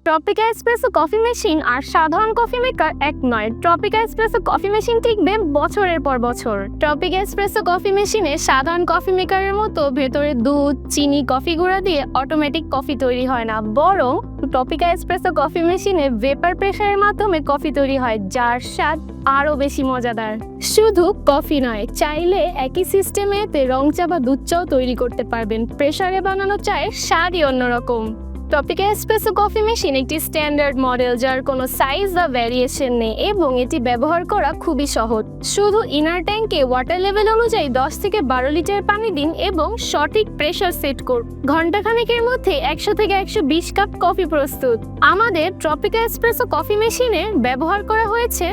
Tropica espresso coffee machine আর সাধারণ coffee maker এক নয়। ট্রপিকা এসপ্রেসো কফি মেশিন টিকবে বছরের পর বছর। ট্রপিকা এসপ্রেসো কফি মেশিনে সাধারণ কফি মেকারের মতো ভেতরে দুধ, চিনি, কফি গুঁড়া দিয়ে অটোমেটিক কফি তৈরি হয় না, বরং ট্রপিকা এসপ্রেসো কফি মেশিনে ভেপার প্রেসারের মাধ্যমে কফি তৈরি হয়, যার স্বাদ আরও বেশি মজাদার। শুধু কফি নয়, চাইলে একই সিস্টেমে রং চা বা দুধ চাও তৈরি করতে পারবেন। প্রেসারে বানানো চায়ের স্বাদই অন্যরকম। ট্রপিকা এসপ্রেসো কফি মেশিন একটি স্ট্যান্ডার্ড মডেল, যার কোনো সাইজ বা ভ্যারিয়েশন নেই এবং এটি ব্যবহার করা খুবই সহজ। শুধু ইনার ট্যাঙ্কে ওয়াটার লেভেল অনুযায়ী 10 থেকে 12 লিটার পানি দিন এবং সঠিক প্রেসার সেট করুন। ঘণ্টাখানেকের মধ্যে 100 থেকে 120 কাপ কফি প্রস্তুত। আমাদের ট্রপিকা এসপ্রেসো কফি মেশিনে ব্যবহার করা হয়েছে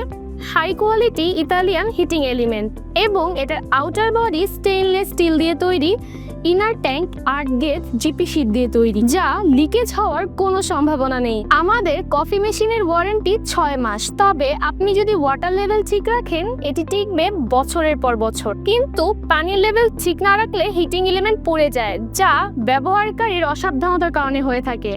high quality Italian heating element এবং এটার আউটার বডি স্টেইনলেস স্টিল দিয়ে তৈরি, inner tank 8 gauge GP sheet দিয়ে তৈরি, যা লিকেজ হওয়ার কোনো সম্ভাবনা নেই। আমাদের কফি মেশিনের ওয়ারেন্টি 6 মাস, তবে আপনি যদি ওয়াটার লেভেল ঠিক রাখেন এটি টিকবে বছরের পর বছর। কিন্তু পানির লেভেল ঠিক না রাখলে হিটিং এলিমেন্ট পড়ে যায়, যা ব্যবহারকারীর অসাবধানতার কারণে হয়ে থাকে।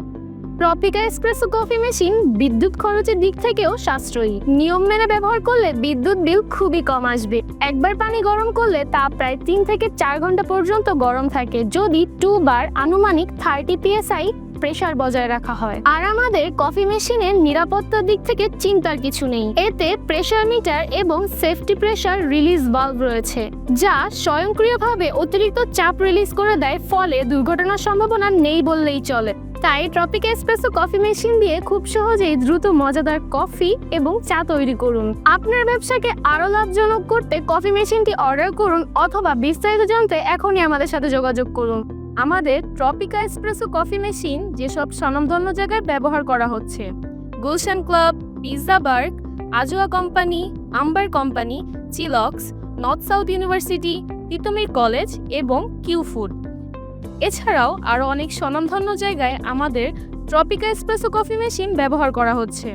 ট্রপিকা এসপ্রেসো কফি মেশিন বিদ্যুৎ খরচের দিক থেকেও সাশ্রয়ী। নিয়ম মেনে ব্যবহার করলে বিদ্যুৎ বিল খুবই কম আসবে। একবার পানি গরম করলে তা প্রায় 3 থেকে 4 ঘন্টা পর্যন্ত গরম থাকে, যদি 2 বার আনুমানিক 30 psi প্রেসার বজায় রাখা হয়। আর আমাদের কফি মেশিনের নিরাপত্তার দিক থেকে চিন্তার কিছু নেই। এতে প্রেসার মিটার এবং সেফটি প্রেসার রিলিজ ভালভ রয়েছে, যা স্বয়ংক্রিয়ভাবে অতিরিক্ত চাপ রিলিজ করে দেয়, ফলে দুর্ঘটনার সম্ভাবনা নেই বললেই চলে। তাই ট্রপিকা এসপ্রেসো কফি মেশিন দিয়ে খুব সহজেই দ্রুত মজাদার কফি এবং চা তৈরি করুন। আপনার ব্যবসাকে আরো লাভজনক করতে কফি মেশিনটি অর্ডার করুন, অথবা বিস্তারিত জানতে এখনই আমাদের সাথে যোগাযোগ করুন। আমাদের ট্রপিকা এসপ্রেসো কফি মেশিন যেসব স্বনামধন্য জায়গায় ব্যবহার করা হচ্ছে: গুলশান ক্লাব, পিৎজা বার্গ, আজোয়া কোম্পানি, আম্বার company, Chillox, North South University, Titumir college এবং কিউ ফুড। এছাড়াও আরও অনেক স্বনামধন্য জায়গায় আমাদের ট্রপিকা এসপ্রেসো কফি মেশিন ব্যবহার করা হচ্ছে।